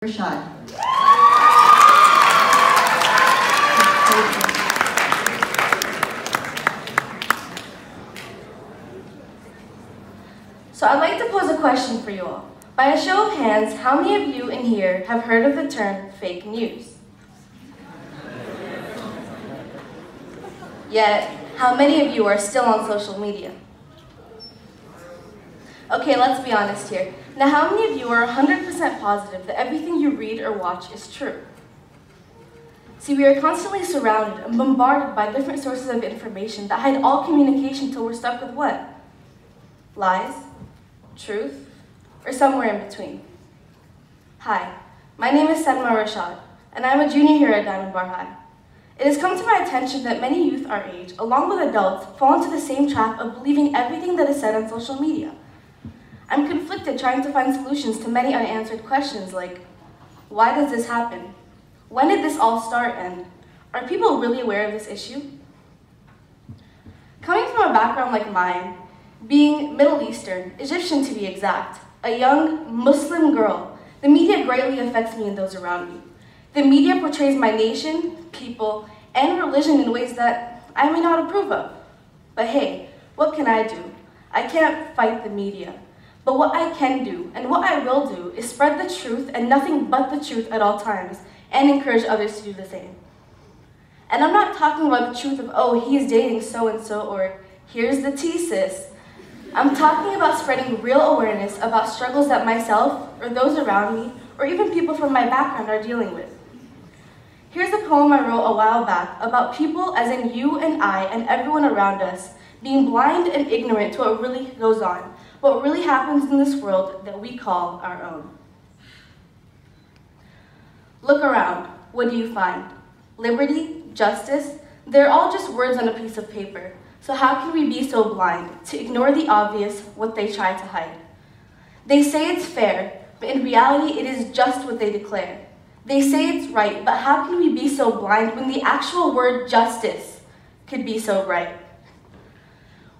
Rashad. So I'd like to pose a question for you all. By a show of hands, how many of you in here have heard of the term fake news? Yet, how many of you are still on social media? Okay, let's be honest here. Now, how many of you are 100% positive that everything you read or watch is true? See, we are constantly surrounded and bombarded by different sources of information that hide all communication till we're stuck with what? Lies? Truth? Or somewhere in between? Hi, my name is Salma Rashad, and I'm a junior here at Diamond Bar High. It has come to my attention that many youth our age, along with adults, fall into the same trap of believing everything that is said on social media. I'm conflicted trying to find solutions to many unanswered questions like, why does this happen? When did this all start and are people really aware of this issue? Coming from a background like mine, being Middle Eastern, Egyptian to be exact, a young Muslim girl, the media greatly affects me and those around me. The media portrays my nation, people, and religion in ways that I may not approve of. But hey, what can I do? I can't fight the media. But what I can do, and what I will do, is spread the truth and nothing but the truth at all times, and encourage others to do the same. And I'm not talking about the truth of, oh, he's dating so-and-so, or here's the tea, sis. I'm talking about spreading real awareness about struggles that myself, or those around me, or even people from my background are dealing with. Here's a poem I wrote a while back about people, as in you and I and everyone around us, being blind and ignorant to what really goes on, what really happens in this world that we call our own. Look around. What do you find? Liberty, justice, they're all just words on a piece of paper. So how can we be so blind to ignore the obvious, what they try to hide? They say it's fair, but in reality it is just what they declare. They say it's right, but how can we be so blind when the actual word justice could be so right?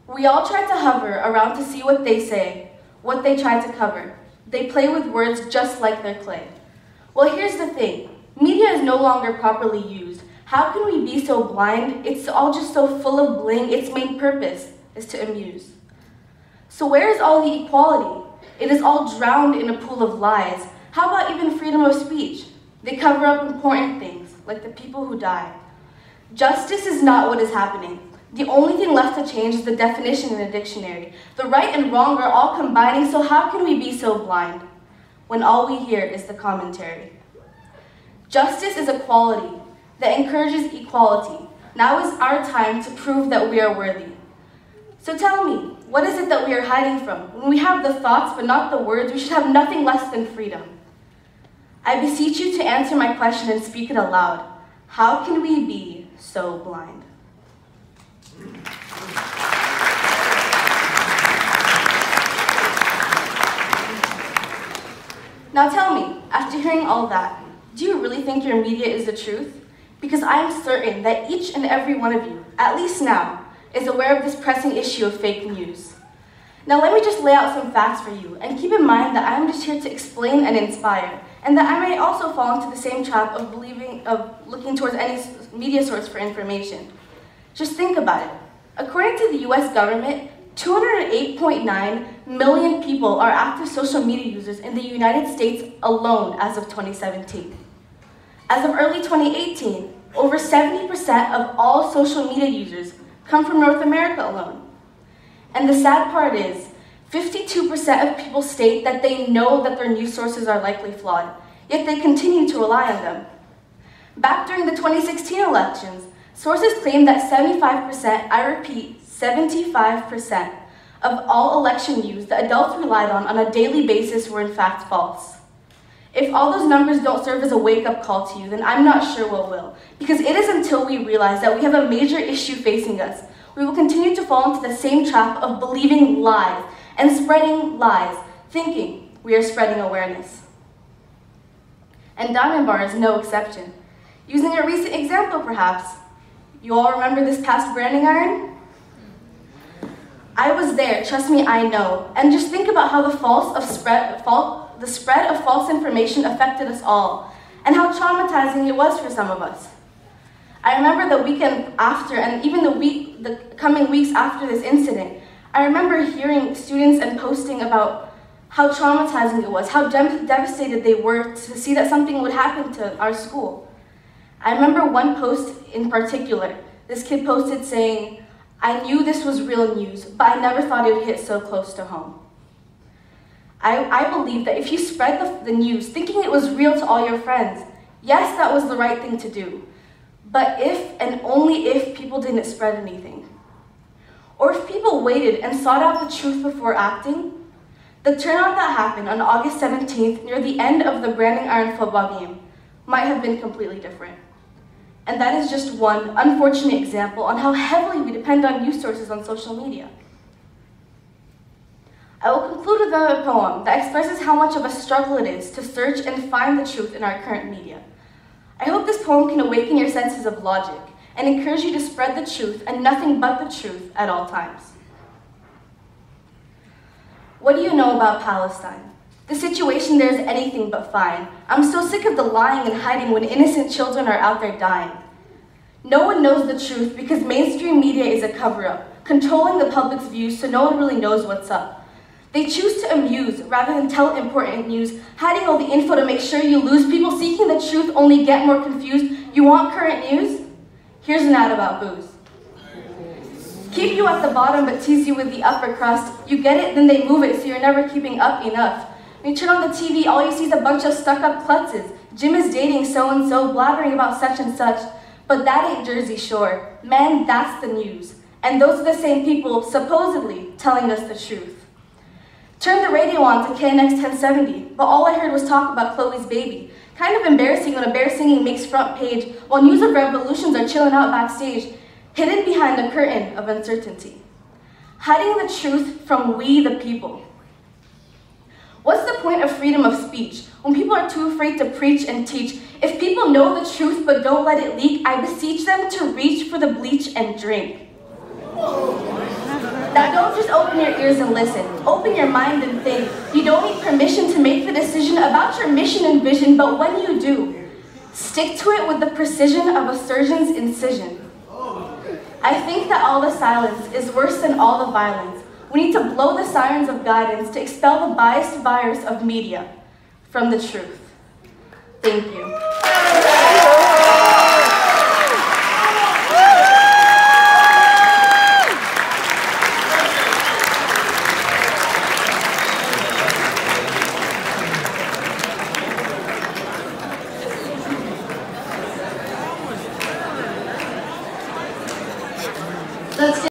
We all try to hover around to see what they say, what they try to cover. They play with words just like their clay. Well, here's the thing. Media is no longer properly used. How can we be so blind? It's all just so full of bling. Its main purpose is to amuse. So where is all the equality? It is all drowned in a pool of lies. How about even freedom of speech? They cover up important things, like the people who die. Justice is not what is happening. The only thing left to change is the definition in a dictionary. The right and wrong are all combining, so how can we be so blind when all we hear is the commentary? Justice is a quality that encourages equality. Now is our time to prove that we are worthy. So tell me, what is it that we are hiding from? When we have the thoughts but not the words, we should have nothing less than freedom. I beseech you to answer my question and speak it aloud. How can we be so blind? Now tell me, after hearing all that, do you really think your media is the truth? Because I am certain that each and every one of you, at least now, is aware of this pressing issue of fake news. Now let me just lay out some facts for you, and keep in mind that I am just here to explain and inspire, and that I may also fall into the same trap of looking towards any media source for information. Just think about it. According to the US government, 208.9 million people are active social media users in the United States alone as of 2017. As of early 2018, over 70% of all social media users come from North America alone. And the sad part is, 52% of people state that they know that their news sources are likely flawed, yet they continue to rely on them. Back during the 2016 elections, sources claimed that 75%, I repeat, 75% of all election news that adults relied on a daily basis were in fact false. If all those numbers don't serve as a wake-up call to you, then I'm not sure what will. Because it is until we realize that we have a major issue facing us, we will continue to fall into the same trap of believing lies and spreading lies, thinking we are spreading awareness. And Diamond Bar is no exception. Using a recent example perhaps, you all remember this past branding iron? I was there, trust me, I know. And just think about how the the spread of false information affected us all, and how traumatizing it was for some of us. I remember the weekend after, and even the coming weeks after this incident, I remember hearing students and posting about how traumatizing it was, how devastated they were to see that something would happen to our school. I remember one post in particular. This kid posted saying, "I knew this was real news, but I never thought it would hit so close to home." I believe that if you spread the news thinking it was real to all your friends, yes, that was the right thing to do. But if and only if people didn't spread anything. Or if people waited and sought out the truth before acting, the turnout that happened on August 17th near the end of the Branding Iron football game might have been completely different. And that is just one unfortunate example on how heavily we depend on news sources on social media. I will conclude with a poem that expresses how much of a struggle it is to search and find the truth in our current media. I hope this poem can awaken your senses of logic and encourage you to spread the truth and nothing but the truth at all times. What do you know about Palestine? The situation there is anything but fine. I'm so sick of the lying and hiding when innocent children are out there dying. No one knows the truth because mainstream media is a cover-up, controlling the public's views so no one really knows what's up. They choose to amuse rather than tell important news, hiding all the info to make sure you lose. People seeking the truth only get more confused. You want current news? Here's an ad about booze. Keep you at the bottom but tease you with the upper crust. You get it, then they move it so you're never keeping up enough. When you turn on the TV, all you see is a bunch of stuck-up klutzes. Jim is dating so-and-so, blabbering about such and such. But that ain't Jersey Shore. Man, that's the news. And those are the same people, supposedly, telling us the truth. Turned the radio on to KNX 1070, but all I heard was talk about Chloe's baby. Kind of embarrassing when a bear singing makes front page, while news of revolutions are chilling out backstage, hidden behind a curtain of uncertainty. Hiding the truth from we the people. What's the point of freedom of speech when people are too afraid to preach and teach? If people know the truth but don't let it leak, I beseech them to reach for the bleach and drink. Now don't just open your ears and listen. Open your mind and think. You don't need permission to make the decision about your mission and vision, but when you do, stick to it with the precision of a surgeon's incision. I think that all the silence is worse than all the violence. We need to blow the sirens of guidance to expel the biased virus of media from the truth. Thank you. Let's